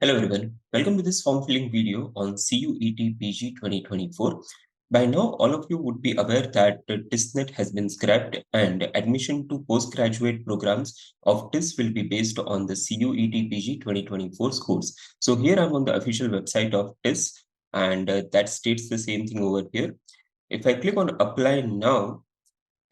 Hello everyone, welcome to this form filling video on CUET PG 2024. By now, all of you would be aware that the TISNET has been scrapped and admission to postgraduate programs of TIS will be based on the CUET PG 2024 scores. So here I'm on the official website of TIS and that states the same thing over here. If I click on apply now,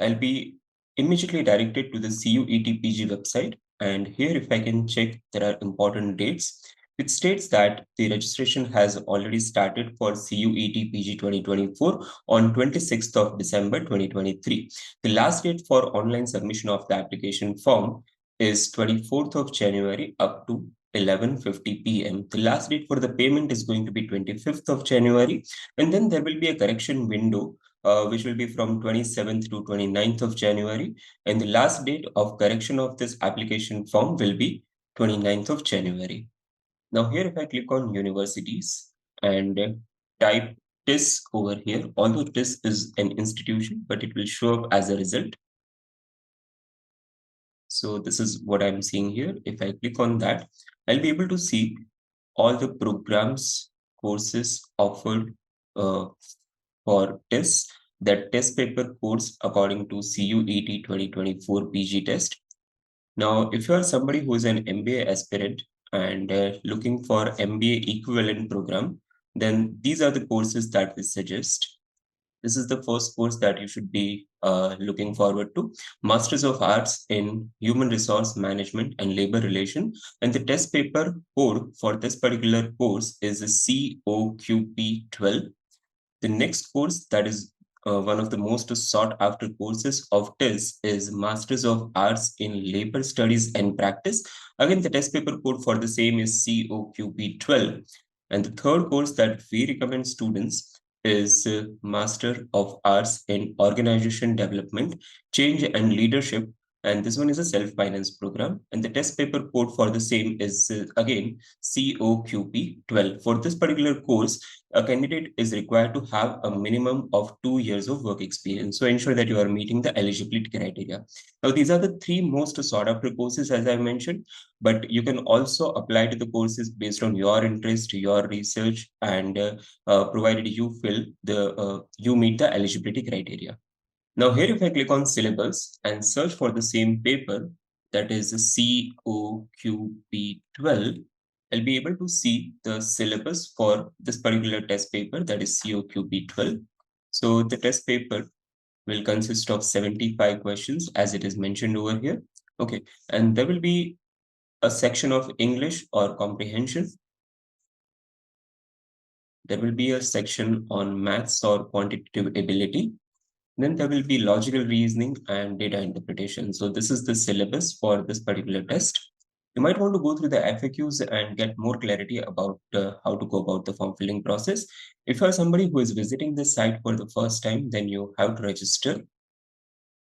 I'll be immediately directed to the CUET PG website. And here, if I can check, there are important dates. It states that the registration has already started for CUET PG 2024 on 26th of December 2023. The last date for online submission of the application form is 24th of January up to 11:50 p.m. The last date for the payment is going to be 25th of January, and then there will be a correction window which will be from 27th to 29th of January. And the last date of correction of this application form will be 29th of January. Now here, if I click on universities and type TIS over here, although TIS is an institution, but it will show up as a result. So this is what I'm seeing here. If I click on that, I'll be able to see all the programs, courses offered for TIS, that test paper course according to CUET 2024 PG test. Now, if you are somebody who is an MBA aspirant and looking for MBA equivalent program, then these are the courses that we suggest. This is the first course that you should be looking forward to. Masters of Arts in Human Resource Management and Labor Relation. And the test paper code for this particular course is COQP12. The next course that is one of the most sought after courses of TIS is Masters of Arts in Labor Studies and Practice. Again, the test paper code for the same is COQP12. And the third course that we recommend students is Master of Arts in Organization Development, Change and Leadership. And this one is a self-finance program. And the test paper code for the same is again COQP12. For this particular course, a candidate is required to have a minimum of 2 years of work experience. So ensure that you are meeting the eligibility criteria. Now, these are the three most sought after courses, as I mentioned, but you can also apply to the courses based on your interest, your research, and provided you you meet the eligibility criteria. Now here, if I click on syllabus and search for the same paper, that is COQP12, I'll be able to see the syllabus for this particular test paper, that is COQP12. So the test paper will consist of 75 questions as it is mentioned over here. Okay, and there will be a section of English or comprehension. There will be a section on maths or quantitative ability. Then there will be logical reasoning and data interpretation. So this is the syllabus for this particular test. You might want to go through the FAQs and get more clarity about how to go about the form filling process. If you are somebody who is visiting this site for the first time, then you have to register.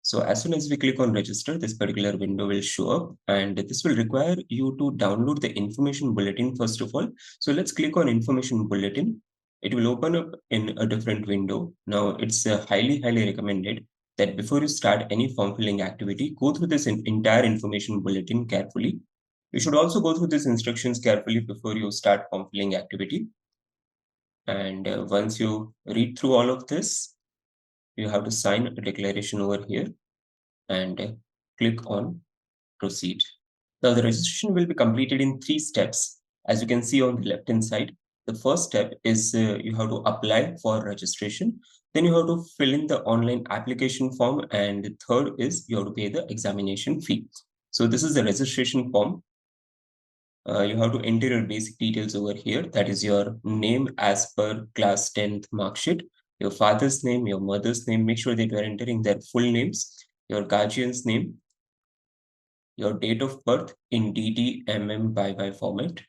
So as soon as we click on register, this particular window will show up, and this will require you to download the information bulletin first of all. So let's click on information bulletin. It will open up in a different window. Now it's highly recommended that before you start any form filling activity, go through this entire information bulletin carefully. You should also go through these instructions carefully before you start form filling activity. And once you read through all of this, you have to sign a declaration over here and click on proceed. Now the registration will be completed in 3 steps. As you can see on the left hand side, the first step is you have to apply for registration. Then you have to fill in the online application form, and the third is you have to pay the examination fee. So this is the registration form. You have to enter your basic details over here. That is your name as per class 10th mark sheet, your father's name, your mother's name. Make sure that you are entering their full names, your guardian's name, your date of birth in DD, MM, by format,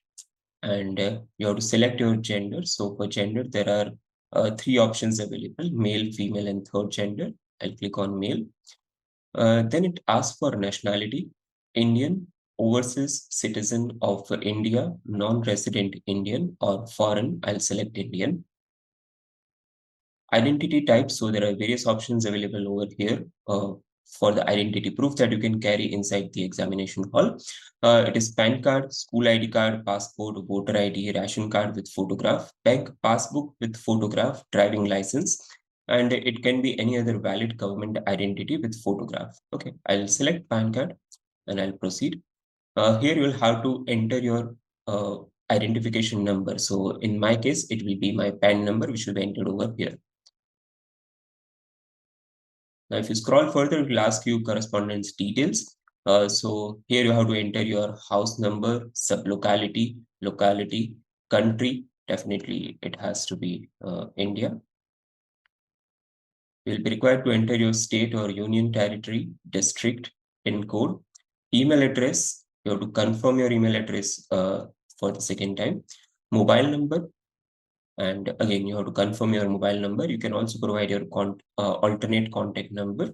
and you have to select your gender. So for gender, there are 3 options available: male, female, and third gender. I'll click on male. Then it asks for nationality: Indian, overseas citizen of India, non-resident Indian, or foreign. I'll select Indian. Identity type. So there are various options available over here. for the identity proof that you can carry inside the examination hall. It is PAN card, school ID card, passport, voter ID, ration card with photograph, bank passbook with photograph, driving license, and it can be any other valid government identity with photograph. Okay, I'll select PAN card and I'll proceed. Here you'll have to enter your uh, identification number. So in my case, it will be my PAN number, which will be entered over here. Now, if you scroll further, it will ask you correspondence details. So here you have to enter your house number, sublocality, locality, country. Definitely, it has to be India. You will be required to enter your state or union territory, district, PIN code, email address. You have to confirm your email address for the second time, mobile number, and again, you have to confirm your mobile number. You can also provide your alternate contact number.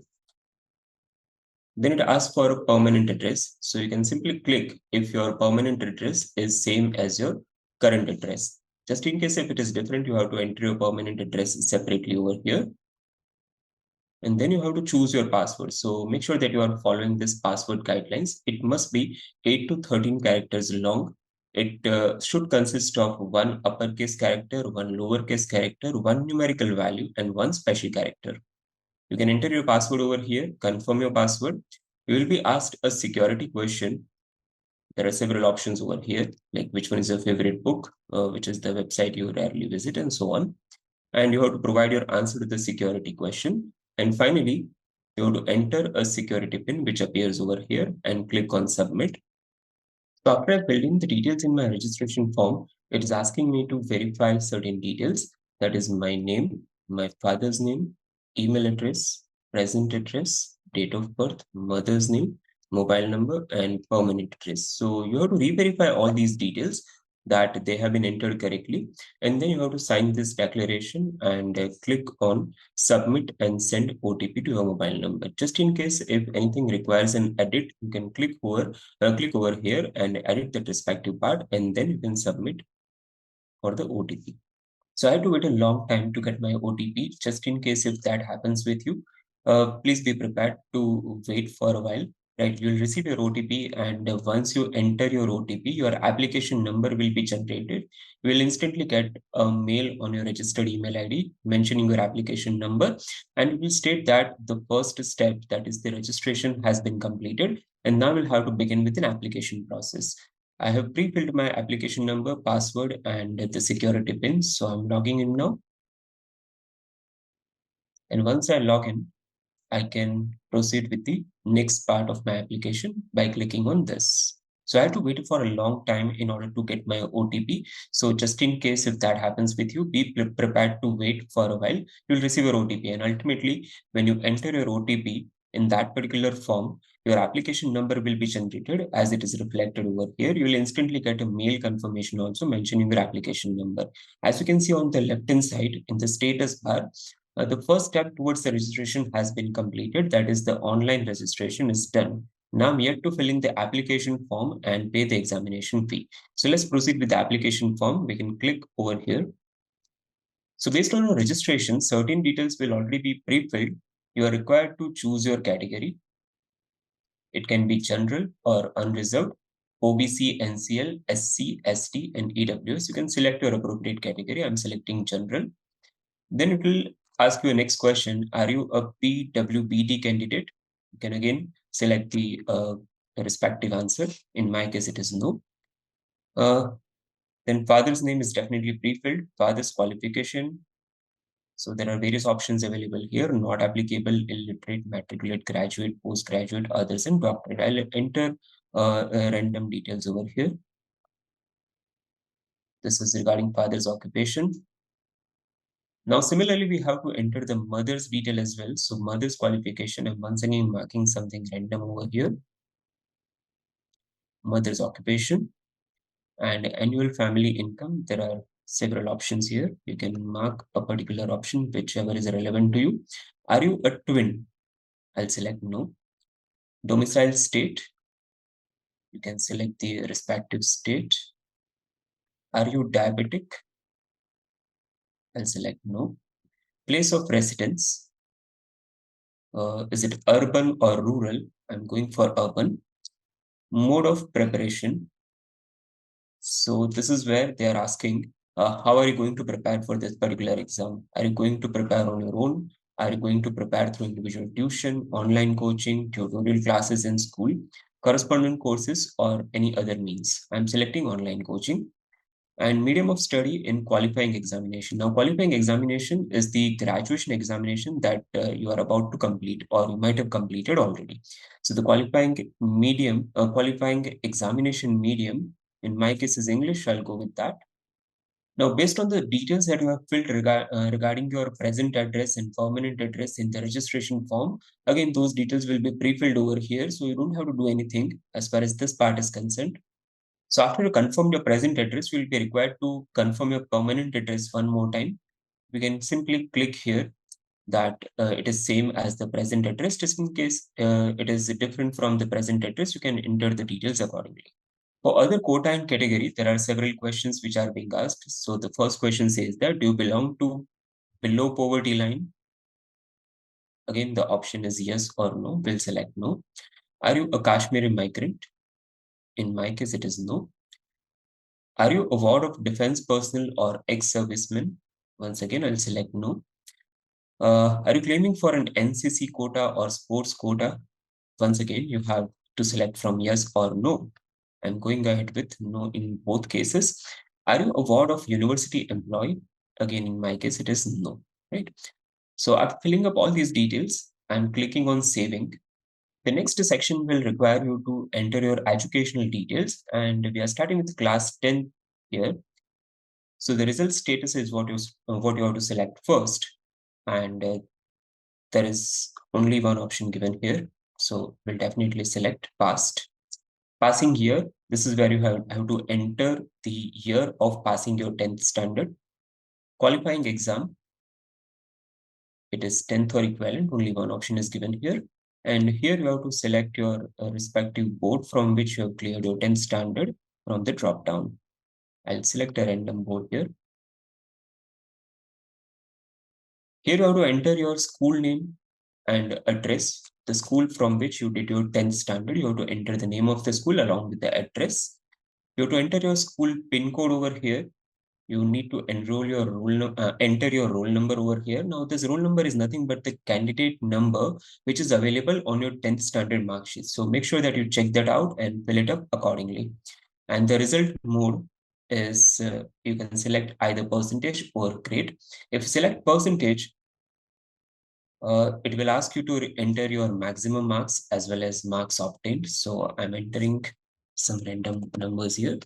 Then it asks for a permanent address. So you can simply click if your permanent address is same as your current address. Just in case if it is different, you have to enter your permanent address separately over here. And then you have to choose your password. So make sure that you are following this password guidelines. It must be 8 to 13 characters long. It should consist of one uppercase character, one lowercase character, one numerical value, and one special character. You can enter your password over here, confirm your password. You will be asked a security question. There are several options over here, like which one is your favorite book, which is the website you rarely visit, and so on. And you have to provide your answer to the security question. And finally, you have to enter a security pin, which appears over here, and click on submit. So after I filled in the details in my registration form, it is asking me to verify certain details. That is my name, my father's name, email address, present address, date of birth, mother's name, mobile number, and permanent address. So you have to re-verify all these details that they have been entered correctly. And then you have to sign this declaration and click on submit and send OTP to your mobile number. Just in case if anything requires an edit, you can click over here and edit that respective part, and then you can submit for the OTP. So I have to wait a long time to get my OTP. Just in case if that happens with you, please be prepared to wait for a while. Right, you'll receive your OTP, and once you enter your OTP, your application number will be generated. You will instantly get a mail on your registered email ID mentioning your application number, and it will state that the first step, that is the registration, has been completed, and now we'll have to begin with an application process. I have pre-filled my application number, password, and the security pin. So I'm logging in now. And once I log in, I can proceed with the next part of my application by clicking on this. So I have to wait for a long time in order to get my OTP. So just in case if that happens with you, be prepared to wait for a while. You'll receive your OTP. And ultimately, when you enter your OTP in that particular form, your application number will be generated as it is reflected over here. You will instantly get a mail confirmation also mentioning your application number. As you can see on the left-hand side in the status bar, the first step towards the registration has been completed. That is, the online registration is done. Now I'm yet to fill in the application form and pay the examination fee. So let's proceed with the application form. We can click over here. So based on your registration, certain details will already be pre-filled. You are required to choose your category. It can be general or unreserved, OBC, NCL, SC, ST, and EWS. You can select your appropriate category. I'm selecting general. Then it will ask you a next question. Are you a PWBD candidate? You can again select the respective answer. In my case, it is no. Then father's name is definitely pre-filled. Father's qualification. So there are various options available here. Not applicable, illiterate, matriculate, graduate, postgraduate, others, and doctorate. I'll enter random details over here. This is regarding father's occupation. Now, similarly, we have to enter the mother's detail as well. So mother's qualification, I'm once again marking something random over here. Mother's occupation and annual family income. There are several options here. You can mark a particular option, whichever is relevant to you. Are you a twin? I'll select no. Domicile state. You can select the respective state. Are you diabetic? I'll select no. Place of residence. Is it urban or rural? I'm going for urban. Mode of preparation. So this is where they are asking, how are you going to prepare for this particular exam? Are you going to prepare on your own? Are you going to prepare through individual tuition, online coaching, tutorial classes in school, correspondence courses, or any other means? I'm selecting online coaching. And medium of study in qualifying examination. Now, qualifying examination is the graduation examination that you are about to complete or you might have completed already. So the qualifying examination medium, in my case is English, I'll go with that. Now, based on the details that you have filled regarding your present address and permanent address in the registration form, again, those details will be pre-filled over here. So you don't have to do anything as far as this part is concerned. So after you confirm your present address, you will be required to confirm your permanent address one more time. We can simply click here that it is same as the present address. Just in case it is different from the present address, you can enter the details accordingly. For other quota and category, there are several questions which are being asked. So the first question says that, do you belong to below poverty line? Again, the option is yes or no. We'll select no. Are you a Kashmiri migrant? In my case, it is no. Are you a ward of defense personnel or ex-serviceman? Once again, I'll select no. Are you claiming for an NCC quota or sports quota? Once again, you have to select from yes or no. I'm going ahead with no in both cases. Are you a ward of university employee? Again, in my case, it is no, right? So after filling up all these details, I'm clicking on saving. The next section will require you to enter your educational details, and we are starting with class 10 here. So the result status is what you have to select first, and there is only one option given here. So we'll definitely select passed. Passing year. This is where you have to enter the year of passing your 10th standard. Qualifying exam. It is 10th or equivalent. Only one option is given here. And here you have to select your respective board from which you have cleared your 10th standard from the drop down. I'll select a random board here. Here you have to enter your school name and address, the school from which you did your 10th standard. You have to enter the name of the school along with the address. You have to enter your school PIN code over here. You need to enter your roll number over here. Now, this roll number is nothing but the candidate number which is available on your 10th standard mark sheet. So make sure that you check that out and fill it up accordingly. And the result mode is you can select either percentage or grade. If you select percentage, it will ask you to enter your maximum marks as well as marks obtained. So I'm entering some random numbers here.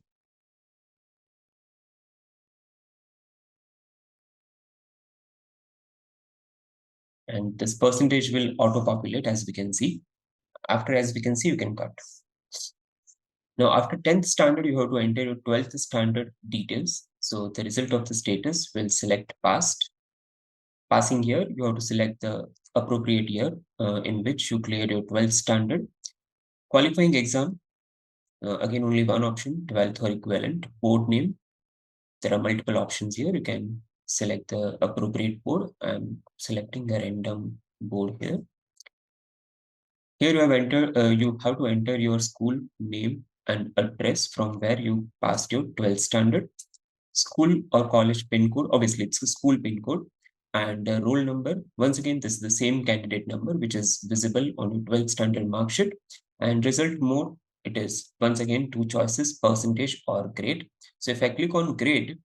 And this percentage will auto-populate as we can see. As we can see, you can cut. Now, after 10th standard, you have to enter your 12th standard details. So the result of the status will select passed. Passing year, you have to select the appropriate year in which you cleared your 12th standard. Qualifying exam, again, only one option, 12th or equivalent. Board name, there are multiple options here. You can select the appropriate board. I'm selecting a random board here. Here you have to enter your school name and address from where you passed your 12th standard. School or college PIN code, obviously it's a school PIN code, and roll number. Once again, this is the same candidate number which is visible on your 12th standard mark sheet. And result mode, it is once again two choices, percentage or grade. So if I click on grade,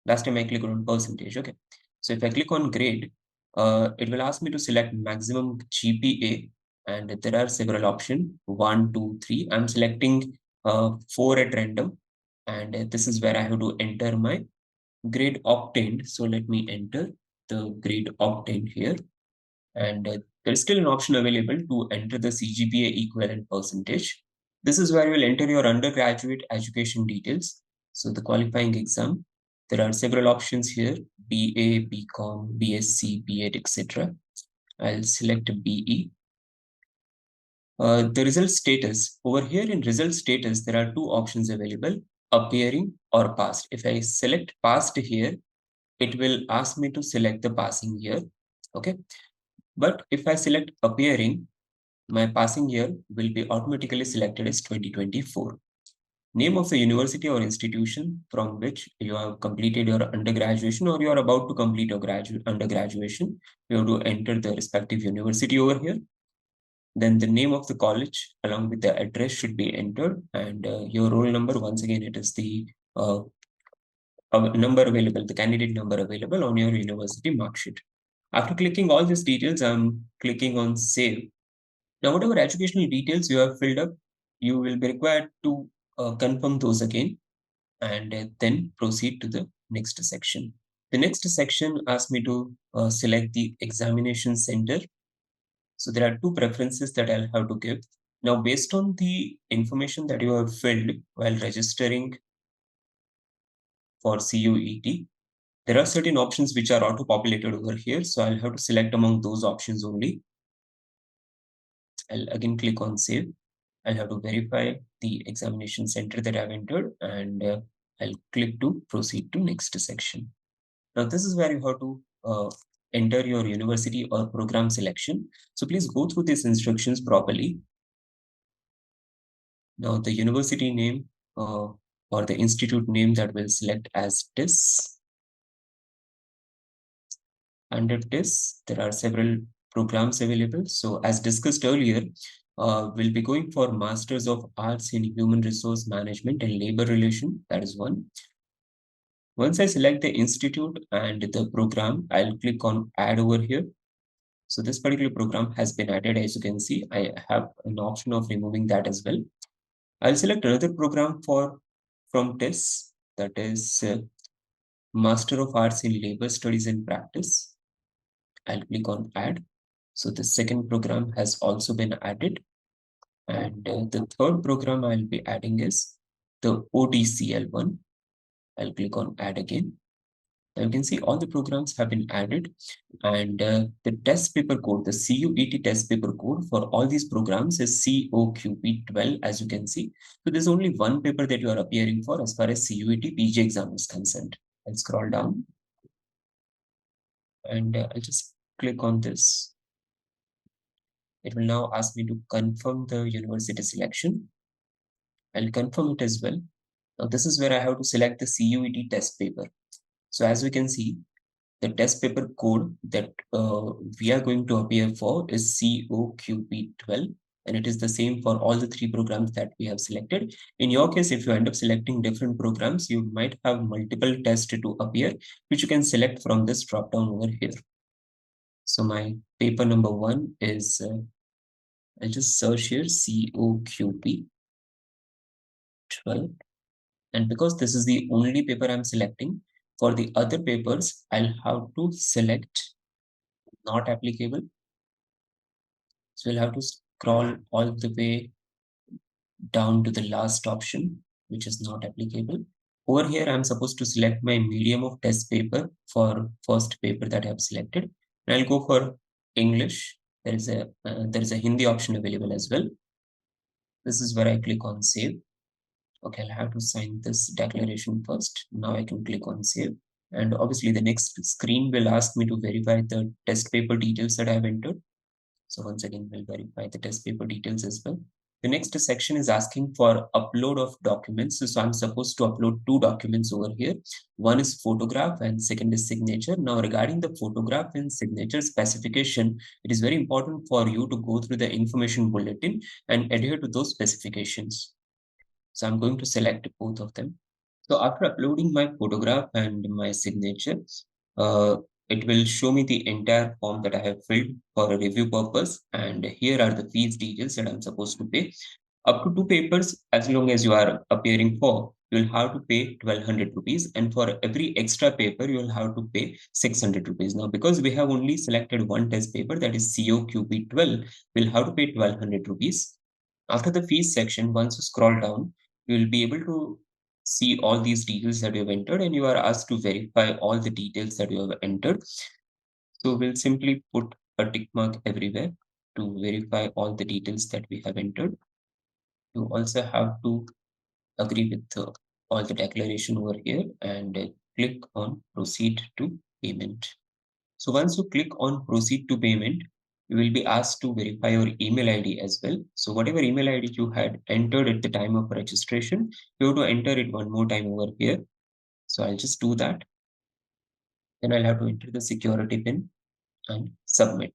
last time I clicked on percentage, okay. So if I click on grade, it will ask me to select maximum GPA, and there are several options, 1, 2, 3. I'm selecting 4 at random, and this is where I have to enter my grade obtained. So let me enter the grade obtained here, and there is still an option available to enter the CGPA equivalent percentage. This is where you will enter your undergraduate education details. So the qualifying exam, there are several options here, BA, BCom, BSc, B.Ed, etc. I'll select BE. The result status, over here in result status, there are two options available, appearing or passed. If I select passed here, it will ask me to select the passing year. Okay. But if I select appearing, my passing year will be automatically selected as 2024. Name of the university or institution from which you have completed your undergraduation or you are about to complete your undergraduation. You have to enter the respective university over here. Then the name of the college along with the address should be entered, and your roll number, once again, it is the number available, the candidate number available on your university mark sheet. After clicking all these details, I'm clicking on save. Now, whatever educational details you have filled up, you will be required to confirm those again and then proceed to the next section. The next section asks me to select the examination center. So there are two preferences that I'll have to give. Now, based on the information that you have filled while registering for CUET, there are certain options which are auto-populated over here. So I'll have to select among those options only. I'll again click on save. I'll have to verify the examination center that I've entered, and I'll click to proceed to next section. Now, this is where you have to enter your university or program selection. So please go through these instructions properly. Now, the university name or the institute name that we'll select as TIS. Under TIS, there are several programs available. So as discussed earlier, we'll be going for Masters of Arts in Human Resource Management and Labor Relation. That is one. Once I select the institute and the program, I'll click on add over here. So this particular program has been added. As you can see, I have an option of removing that as well. I'll select another program from TIS, that is Master of Arts in Labor Studies and Practice. I'll click on add. So the second program has also been added. And the third program I'll be adding is the ODCL one. I'll click on add again. Now you can see all the programs have been added, and the test paper code, the CUET test paper code for all these programs is COQP12, as you can see. So there's only one paper that you are appearing for as far as CUET PG exam is concerned. I'll scroll down and I'll just click on this. It will now ask me to confirm the university selection. I'll confirm it as well. Now this is where I have to select the CUET test paper. So as we can see, the test paper code that we are going to appear for is COQP12, and it is the same for all the three programs that we have selected. In your case, if you end up selecting different programs, you might have multiple tests to appear, which you can select from this drop down over here. So my paper number one is, I'll just search here COQP12. And because this is the only paper I'm selecting, for the other papers, I'll have to select not applicable. So we'll have to scroll all the way down to the last option, which is not applicable. Over here, I'm supposed to select my medium of test paper for first paper that I have selected. And I'll go for English. There is a Hindi option available as well. This is where I click on save. Okay, I'll have to sign this declaration first. Now I can click on save. And obviously the next screen will ask me to verify the test paper details that I have entered. So once again, we'll verify the test paper details as well. The next section is asking for upload of documents. So I'm supposed to upload two documents over here. One is photograph and second is signature. Now regarding the photograph and signature specification, it is very important for you to go through the information bulletin and adhere to those specifications. So I'm going to select both of them. So after uploading my photograph and my signature, it will show me the entire form that I have filled for a review purpose. And here are the fees details that I'm supposed to pay. Up to two papers, as long as you are appearing for, you'll have to pay 1200 rupees. And for every extra paper, you'll have to pay 600 rupees. Now, because we have only selected one test paper, that is COQP12, we'll have to pay 1200 rupees. After the fees section, once you scroll down, you will be able to see all these details that you have entered, and you are asked to verify all the details that you have entered. So we'll simply put a tick mark everywhere to verify all the details that we have entered. You also have to agree with all the declaration over here and click on proceed to payment. So once you click on proceed to payment, you will be asked to verify your email ID as well. So whatever email ID you had entered at the time of registration, you have to enter it one more time over here. So I'll just do that. Then I'll have to enter the security pin and submit.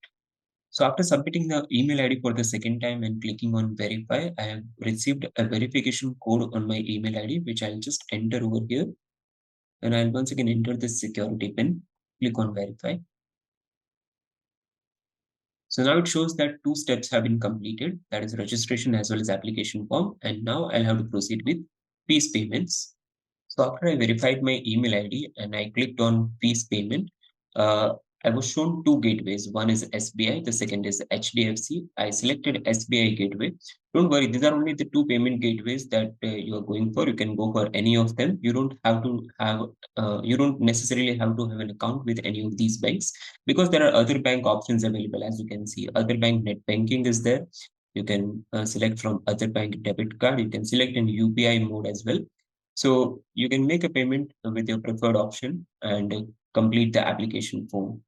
So after submitting the email ID for the second time and clicking on verify, I have received a verification code on my email ID, which I'll just enter over here. And I'll once again enter the security pin, click on verify. So now it shows that two steps have been completed, that is registration as well as application form. And now I'll have to proceed with fees payments. So after I verified my email ID and I clicked on fees payment, uh, I was shown two gateways. One is SBI, the second is HDFC. I selected SBI gateway. Don't worry, these are only the two payment gateways that you are going for. You can go for any of them. You don't necessarily have to have an account with any of these banks, because there are other bank options available. As you can see, other bank net banking is there. You can select from other bank debit card. You can select in UPI mode as well. So you can make a payment with your preferred option and complete the application form.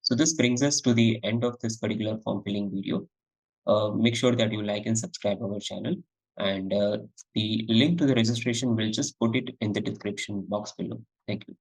So this brings us to the end of this particular form filling video. Make sure that you like and subscribe our channel, and the link to the registration, we'll just put it in the description box below. Thank you.